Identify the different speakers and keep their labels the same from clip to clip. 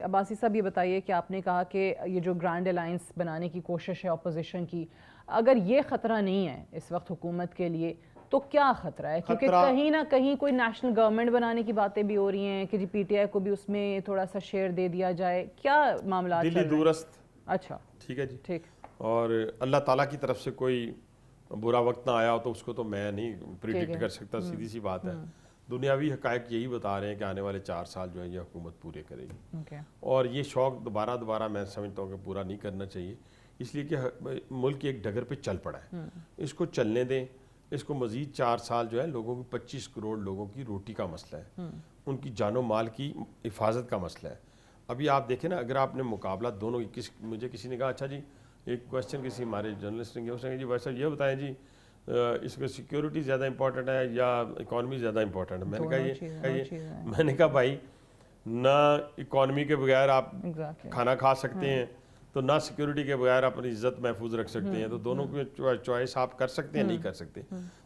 Speaker 1: عباسی صاحب یہ بتائیے کہ آپ نے کہا کہ یہ جو گرینڈ الائنس بنانے کی کوشش ہے اپوزیشن کی، اگر یہ خطرہ نہیں ہے اس وقت حکومت کے لیے تو کیا خطرہ ہے؟ کیونکہ کہیں نہ کہیں کوئی نیشنل گورنمنٹ بنانے کی باتیں بھی ہو رہی ہیں کہ جی پی ٹی آئی کو بھی اس میں تھوڑا سا شیئر دے دیا جائے، کیا معاملات چل رہے ہیں؟
Speaker 2: دلی دورست.
Speaker 1: اچھا
Speaker 2: ٹھیک ہے جی.
Speaker 1: ٹھیک.
Speaker 2: اور اللہ تعالیٰ کی طرف سے کوئی برا وقت نہ آیا ہو تو اس کو تو میں نہیں پریڈکٹ کر سکتا، سیدھی سی بات ہے. دنیاوی حقائق یہی بتا رہے ہیں کہ آنے والے 4 سال جو ہے یہ حکومت پورے کرے گی، اور یہ شوق دوبارہ میں سمجھتا ہوں کہ پورا نہیں کرنا چاہیے، اس لیے کہ ملک ایک ڈگر پہ چل پڑا ہے. اس کو چلنے دیں. اس کو مزید 4 سال جو ہے لوگوں کی 25 کروڑ لوگوں کی روٹی کا مسئلہ ہے، ان کی جان و مال کی حفاظت کا مسئلہ ہے. ابھی آپ دیکھیں نا، اگر آپ نے مقابلہ دونوں مجھے کسی نے کہا اچھا جی ایک کویشچن کسی ہمارے جرنلسٹ نے کیا، اس نے کہا جی ویسا یہ بتائیں جی اس کو سیکیورٹی زیادہ امپورٹنٹ ہے یا اکانومی زیادہ امپورٹنٹ ہے؟ میں نے کہا بھائی نہ اکانومی کے بغیر آپ کھانا کھا سکتے ہیں تو نہ سیکیورٹی کے بغیر اپنی عزت محفوظ رکھ سکتے ہیں. تو دونوں کی چوائس آپ کر سکتے ہیں، نہیں کر سکتے.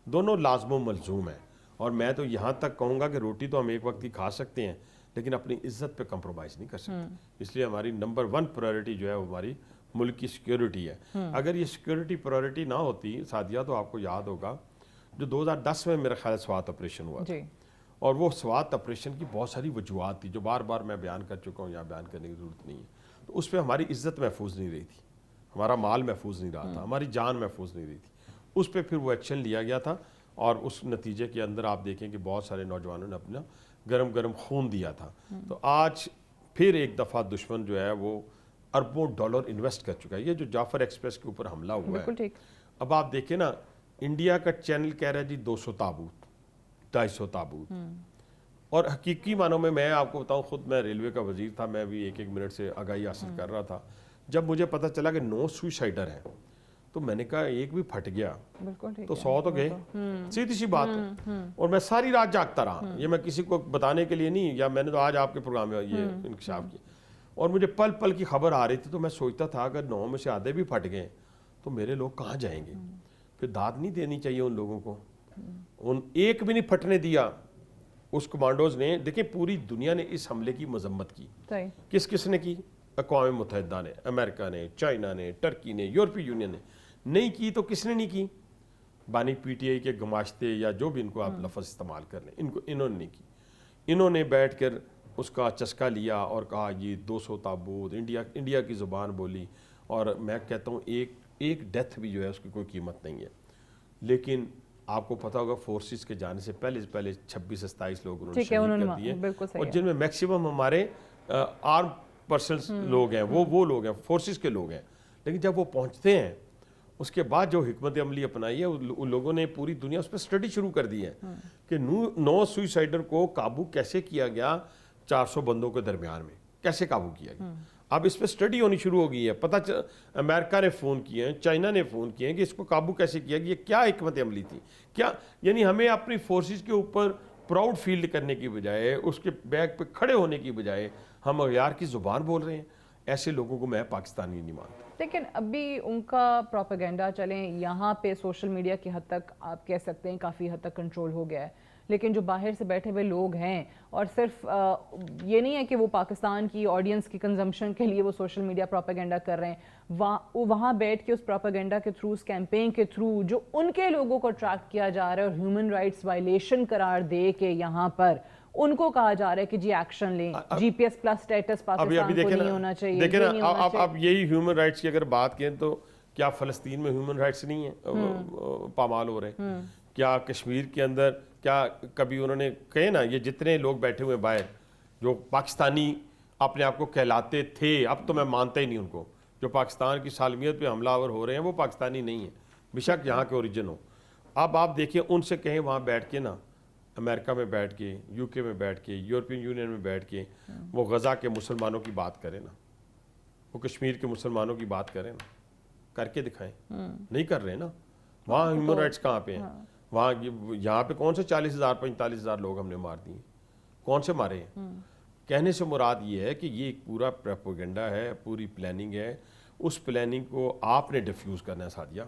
Speaker 2: دونوں لازم و ملزوم ہیں. اور میں تو یہاں تک کہوں گا کہ روٹی تو ہم ایک وقت کی کھا سکتے ہیں لیکن اپنی عزت پہ کمپرومائز نہیں کر سکتے. اس لیے ہماری نمبر 1 پرائرٹی جو ہے وہ ہماری ملک کی سیکیورٹی ہے. اگر یہ سیکیورٹی پرائرٹی نہ ہوتی سعدیہ، تو آپ کو یاد ہوگا جو 2010 میں میرا خیال سوات آپریشن ہوا تھا، اور وہ سوات آپریشن کی بہت ساری وجوہات تھی جو بار بار میں بیان کر چکا ہوں، یہاں بیان کرنے کی ضرورت نہیں ہے. تو اس پہ ہماری عزت محفوظ نہیں رہی تھی، ہمارا مال محفوظ نہیں رہا تھا، ہماری جان محفوظ نہیں رہی تھی. اس پہ پھر وہ ایکشن لیا گیا تھا، اور اس نتیجے کے اندر آپ دیکھیں کہ بہت سارے نوجوانوں نے اپنا گرم خون دیا تھا. تو آج پھر ایک دفعہ دشمن جو ہے وہ اربوں ڈالر انویسٹ کر چکا ہے. یہ جو جعفر ایکسپریس کے اوپر حملہ ہوا ہے، اب آپ دیکھیں نا، انڈیا کا چینل کہہ رہا ہے جی 200 تابوت 250 تابوت، اور حقیقی معنوں میں آپ کو بتاؤں، خود میں ریلوے کا وزیر تھا، میں بھی ایک منٹ سے آگاہی حاصل کر رہا تھا. جب مجھے پتہ چلا کہ 9 سوئسائڈر ہیں تو میں نے کہا ایک بھی پھٹ گیا تو 100 تو گئے. سیدھی سی بات ہے. اور میں ساری رات جاگتا رہا، یہ میں کسی کو بتانے کے لیے نہیں، یا میں نے تو آج آپ کے پروگرام میں یہ انکشاف کیا، اور مجھے پل پل کی خبر آ رہی تھی. تو میں سوچتا تھا اگر 9 میں سے آدھے بھی پھٹ گئے تو میرے لوگ کہاں جائیں گے؟ پھر داد نہیں دینی چاہیے ان لوگوں کو. ان ایک بھی نہیں پھٹنے دیا اس کمانڈوز نے. دیکھیں پوری دنیا نے اس حملے کی مذمت کی. کس نے کی؟ اقوام متحدہ نے، امریکہ نے، چائنا نے، ٹرکی نے، یورپی یونین نے. نہیں کی تو کس نے نہیں کی؟ بانی پی ٹی آئی کے گماشتے یا جو بھی ان کو آپ لفظ استعمال کر لیں، انہوں نے نہیں کی. انہوں نے بیٹھ کر اس کا چسکا لیا اور کہا یہ 200 تابوت، انڈیا کی زبان بولی. اور میں کہتا ہوں ایک ڈیتھ بھی جو ہے اس کی کوئی قیمت نہیں ہے. لیکن آپ کو پتا ہوگا فورسز کے جانے سے پہلے 26-27 لوگ انہوں نے شہید کر دیے، اور جن میں میکسیمم ہمارے آرم پرسنز لوگ ہیں، وہ لوگ ہیں، فورسز کے لوگ ہیں. لیکن جب وہ پہنچتے ہیں اس کے بعد جو حکمت عملی اپنائی ہے، ان لوگوں نے پوری دنیا اس پہ اسٹڈی شروع کر دی ہے کہ 9 سوئسائڈر کو قابو کیسے کیا گیا، 400 بندوں کے درمیان میں کیسے قابو کیا گیا. اب اس پہ اسٹڈی ہونی شروع ہو گئی ہے. امریکہ نے فون کیے ہیں، چائنا نے فون کیے ہیں کہ اس کو قابو کیسے کیا گیا، کیا حکمت عملی تھی کیا. یعنی ہمیں اپنی فورسز کے اوپر پراؤڈ فیل کرنے کی بجائے، اس کے بیک پہ کھڑے ہونے کی بجائے ہم اغیار کی زبان بول رہے ہیں. ایسے لوگوں کو میں پاکستانی نہیں مانتا.
Speaker 1: لیکن ابھی ان کا پروپیگنڈا چلیں یہاں پہ سوشل میڈیا کی حد تک آپ کہہ سکتے ہیں کافی حد تک کنٹرول ہو گیا ہے، لیکن جو باہر سے بیٹھے ہوئے لوگ ہیں، اور صرف یہ نہیں ہے کہ وہ پاکستان کی آڈینس کی کنزمپشن کے لیے وہ سوشل میڈیا پروپیگنڈا کر رہے ہیں، وہاں بیٹھ کے اس پروپیگنڈا کے تھرو، اس کیمپین کے تھرو جو ان کے لوگوں کو ٹریک کیا جا رہا ہے اور ہیومن رائٹس وائلیشن قرار دے کے یہاں پر ان کو کہا جا رہا ہے کہ جی ایکشن لیں، G S P plus status Pakistan کو نہیں ہونا چاہیے.
Speaker 2: دیکھیں نا، اب یہی ہیومن رائٹس کی اگر بات کریں تو کیا فلسطین میں ہیومن رائٹس نہیں ہیں پامال ہو رہے ہیں؟ کیا کشمیر کے اندر کیا کبھی انہوں نے کہے نا، یہ جتنے لوگ بیٹھے ہوئے باہر جو پاکستانی اپنے آپ کو کہلاتے تھے، اب تو میں مانتا ہی نہیں ان کو، جو پاکستان کی سالمیت پہ حملہ آور ہو رہے ہیں وہ پاکستانی نہیں ہیں، بے شک یہاں کے اوریجن ہو. اب آپ دیکھیں ان سے کہیں وہاں بیٹھ کے نا، امریکہ میں بیٹھ کے، یو کے میں بیٹھ کے، یورپین یونین میں بیٹھ کے وہ غزہ کے مسلمانوں کی بات کریں نا، وہ کشمیر کے مسلمانوں کی بات کریں نا، کر کے دکھائیں. نہیں کر رہے نا. وہاں ہیومن رائٹس کہاں پہ ہیں؟ وہاں یہاں پہ کون سے 40,000 45,000 لوگ ہم نے مار دیے؟ کون سے مارے ہیں؟ کہنے سے مراد یہ ہے کہ یہ ایک پورا پروپیگنڈا ہے، پوری پلاننگ ہے. اس پلاننگ کو آپ نے ڈیفیوز کرنا ہے سعدیہ.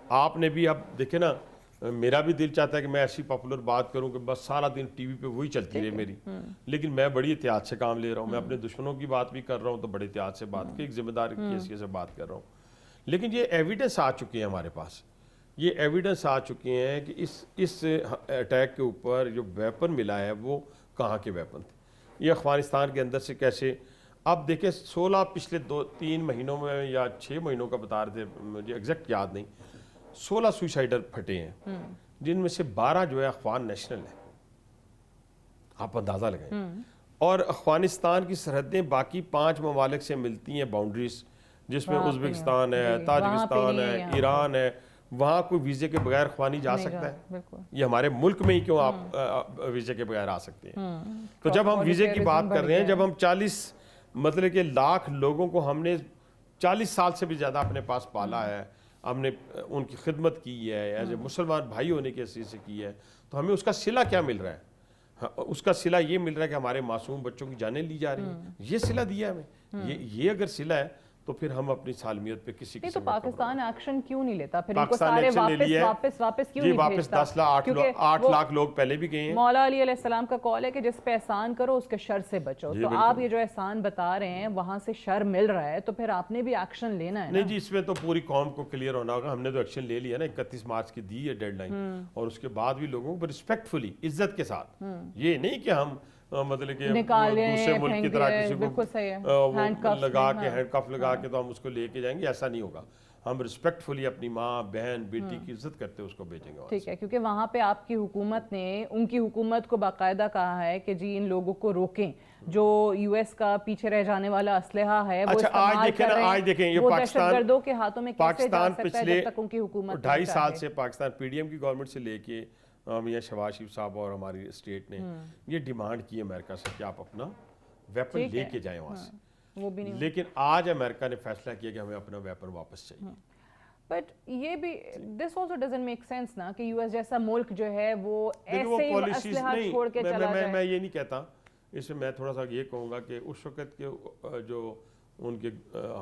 Speaker 2: آپ نے بھی اب دیکھیں نا، میرا بھی دل چاہتا ہے کہ میں ایسی پاپولر بات کروں کہ بس سارا دن ٹی وی پہ وہی چلتی رہے میری، لیکن میں بڑی احتیاط سے کام لے رہا ہوں. میں اپنے دشمنوں کی بات بھی کر رہا ہوں تو بڑے احتیاط سے بات کی، ایک ذمہ دار کی حیثیت سے بات کر رہا ہوں. لیکن یہ ایویڈنس آ چکے ہیں ہمارے پاس، یہ ایویڈنس آ چکے ہیں کہ اس اٹیک کے اوپر جو ویپن ملا ہے وہ کہاں کے ویپن تھے. یہ افغانستان کے اندر سے کیسے، اب دیکھیں 16 پچھلے 3 مہینوں میں یا 6 مہینوں کا بتا رہے تھے، مجھے ایگزیکٹ یاد نہیں، 16 سوئسائڈر پھٹے ہیں جن میں سے 12 جو ہے افغان نیشنل ہیں. آپ اندازہ لگائیں. اور افغانستان کی سرحدیں باقی 5 ممالک سے ملتی ہیں، باؤنڈریز، جس میں ازبکستان ہے، تاجکستان ہے، ایران ہے. وہاں کوئی ویزے کے بغیر افغانی جا سکتا ہے؟ یہ ہمارے ملک میں ہی کیوں آپ ویزے کے بغیر آ سکتے ہیں؟ تو جب ہم ویزے کی بات کر رہے ہیں، جب ہم 40 مطلب کہ لاکھ لوگوں کو ہم نے 40 سال سے بھی زیادہ اپنے پاس پالا ہے، ہم نے ان کی خدمت کی ہے، ایز اے مسلمان بھائی ہونے کی حیثیت سے کی ہے، تو ہمیں اس کا صلہ کیا مل رہا ہے؟ اس کا صلہ یہ مل رہا ہے کہ ہمارے معصوم بچوں کی جانیں لی جا رہی ہیں. یہ صلہ دیا ہمیں. یہ اگر صلہ ہے تو پھر ہم اپنی سالمیت پہ کسی
Speaker 1: تو پاکستان ایکشن کیوں نہیں لیتا؟ پھر ان کو
Speaker 2: پاکستان
Speaker 1: سارے
Speaker 2: ایکشن لے لیا ہے
Speaker 1: واپس کیوں
Speaker 2: جی،
Speaker 1: نہیں
Speaker 2: واپس
Speaker 1: بھیجتا؟
Speaker 2: 8 لاکھ لوگ پہلے بھی گئے ہیں.
Speaker 1: مولا علی علیہ السلام کا قول ہے کہ جس پہ احسان کرو اس کے شر سے بچو. تو آپ یہ جو احسان بتا رہے ہیں وہاں سے شر مل رہا ہے، تو پھر آپ نے بھی ایکشن لینا ہے.
Speaker 2: نہیں جی، اس میں تو پوری قوم کو کلیئر ہونا ہوگا. ہم نے تو ایکشن لے لیا نا، 31 مارچ کی دی ہے ڈیڈ لائن، اور اس کے بعد بھی لوگوں کو رسپیکٹفلی، عزت کے ساتھ، یہ نہیں کہ ہم مطلب کہ دوسرے ملک کی طرح کسی کو لگا کے ہینڈ کف لگا کے تو ہم اس کو لے کے جائیں گے، ایسا نہیں ہوگا. ہم رسپیکٹفلی اپنی ماں، بہن، بیٹی کی عزت کرتے اس کو بھیجیں گے.
Speaker 1: ٹھیک ہے، کیونکہ وہاں پہ آپ کی حکومت نے ان کی حکومت کو باقاعدہ کہا ہے کہ جی ان لوگوں کو روکیں، جو یو ایس کا پیچھے رہ جانے والا اسلحہ ہے وہ استعمال کر رہے ہیں.
Speaker 2: آج دیکھیں یہ
Speaker 1: وہ دہشت گردوں کے ہاتھوں میں کیسے جا سکتا ہے جب تک ان کی حکومت
Speaker 2: 2.5 سال سے پاکستان پی ڈی ایم کی گورنمنٹ سے لے کے میاں شہباز شریف صاحب اور ہماری اسٹیٹ نے یہ ڈیمانڈ کی امریکہ سے کہ آپ اپنا ویپن لے کے جائیں وہاں سے، وہ بھی نہیں. لیکن آج امریکہ نے فیصلہ کیا کہ ہمیں اپنا ویپن واپس چاہیے.
Speaker 1: بٹ یہ بھی this also doesn't make sense نا کہ یو ایس جیسا ملک جو ہے وہ ایسے ہی اسلحہ چھوڑ کے چلا جائے.
Speaker 2: میں یہ نہیں کہتا. اس میں تھوڑا سا یہ کہوں گا کہ اس وقت کے جو ان کے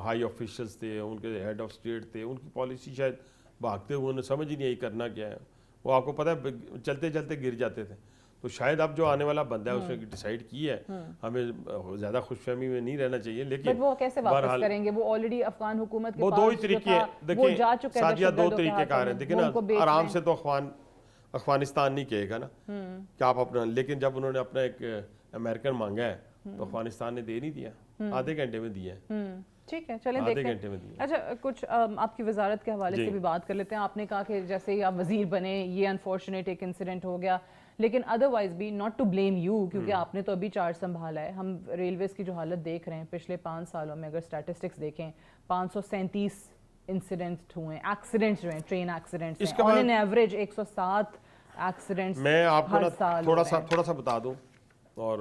Speaker 2: ہائی آفیشلز تھے، ان کے ہیڈ آف اسٹیٹ تھے، ان کی پالیسی شاید بھاگتے ہوئے انہیں سمجھ ہی نہیں آئی کرنا کیا ہے. وہ آپ کو پتہ ہے چلتے چلتے گر جاتے تھے. تو شاید اب جو آنے والا بندہ ہے اس نے ڈیسائیڈ کی ہے. ہمیں زیادہ خوش فہمی میں نہیں رہنا چاہیے. لیکن
Speaker 1: وہ کیسے واپس کریں گے؟ وہ آلریڈی افغان حکومت کے
Speaker 2: پاس وہ 2 ہی طریقے ہیں. دیکھیں سادیہ 2 طریقے کار ہیں. دیکھیں نا، آرام سے تو افغانستان نہیں کہے گا نا کہ آپ اپنا، لیکن جب انہوں نے اپنا ایک امریکن مانگا ہے تو افغانستان نے دے نہیں دیا، آدھے گھنٹے میں دیا ہے.
Speaker 1: ٹھیک ہے، چلیں دیکھیں. اچھا، کچھ آپ کی وزارت کے حوالے سے بھی بات کر لیتے ہیں. آپ نے کہا کہ جیسے ہی آپ وزیر بنے یہ انفارچونیٹ ایک انسیڈنٹ ہو گیا، لیکن ادروائز بھی ناٹ ٹو بلیم یو، کیونکہ آپ نے تو ابھی چارج سنبھالا ہے. ہم ریلویز کی جو حالت دیکھ رہے ہیں پچھلے 5 سالوں میں، اگر اسٹیٹسٹکس دیکھیں 537 انسیڈنٹس ہوئے ہیں، ایکسیڈنٹس جو ہیں، ٹرین ایکسیڈنٹس ہیں، آن این ایوریج 107 ایکسیڈنٹس
Speaker 2: میں آپ کو تھوڑا سا بتا دوں. اور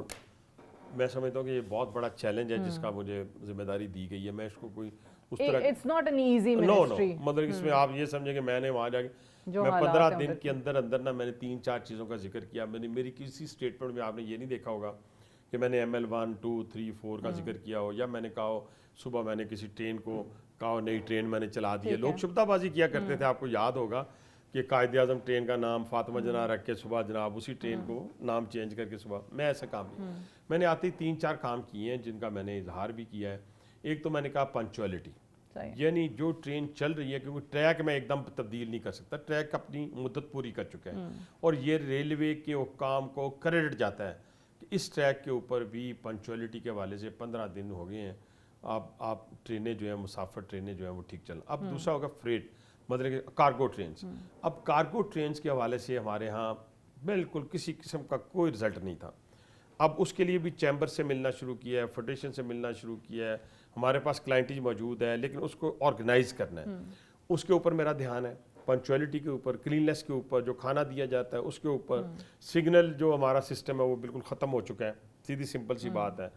Speaker 2: میں سمجھتا ہوں کہ یہ بہت بڑا چیلنج ہے جس کا مجھے ذمہ داری دی گئی ہے. میں اس کو کوئی اس طرح
Speaker 1: it's not an easy ministry,
Speaker 2: مطلب اس میں آپ یہ سمجھیں کہ میں نے وہاں جا کے میں 15 دن کے اندر نا میں نے 3-4 چیزوں کا ذکر کیا. میں نے میری کسی اسٹیٹمنٹ میں آپ نے یہ نہیں دیکھا ہوگا کہ میں نے ML 1, 2, 3, 4 کا ذکر کیا ہو، یا میں نے کہا ہو صبح میں نے کسی ٹرین کو کہا نئی ٹرین میں نے چلا دی ہے. لوگ شبدہ بازی کیا کرتے تھے. آپ کو یاد ہوگا کہ قائد اعظم ٹرین کا نام فاطمہ جناح رکھ کے صبح جناب اسی ٹرین کو نام چینج کر کے صبح. میں ایسا کام نہیں. میں نے آتے 3-4 کام کیے ہیں جن کا میں نے اظہار بھی کیا ہے. ایک تو میں نے کہا پنکچوئلٹی، یعنی جو ٹرین چل رہی ہے، کیونکہ ٹریک میں ایک دم تبدیل نہیں کر سکتا، ٹریک اپنی مدت پوری کر چکا ہے. اور یہ ریلوے کے حکام کو کریڈٹ جاتا ہے کہ اس ٹریک کے اوپر بھی پنکچوئلٹی کے حوالے سے 15 دن ہو گئے ہیں، آپ ٹرینیں جو ہیں، مسافر ٹرینیں جو ہیں وہ ٹھیک چل. اب دوسرا ہوگا فریٹ، مطلب کہ کارگو ٹرینز. اب کارگو ٹرینز کے حوالے سے ہمارے ہاں بالکل کسی قسم کا کوئی رزلٹ نہیں تھا. اب اس کے لیے بھی چیمبر سے ملنا شروع کیا ہے، فیڈریشن سے ملنا شروع کیا ہے. ہمارے پاس کلائنٹیج موجود ہے، لیکن اس کو آرگنائز کرنا ہے. اس کے اوپر میرا دھیان ہے. پنکچوئلٹی کے اوپر، کلیننس کے اوپر، جو کھانا دیا جاتا ہے اس کے اوپر. سگنل جو ہمارا سسٹم ہے وہ بالکل ختم ہو چکا ہے، سیدھی سمپل سی بات ہے.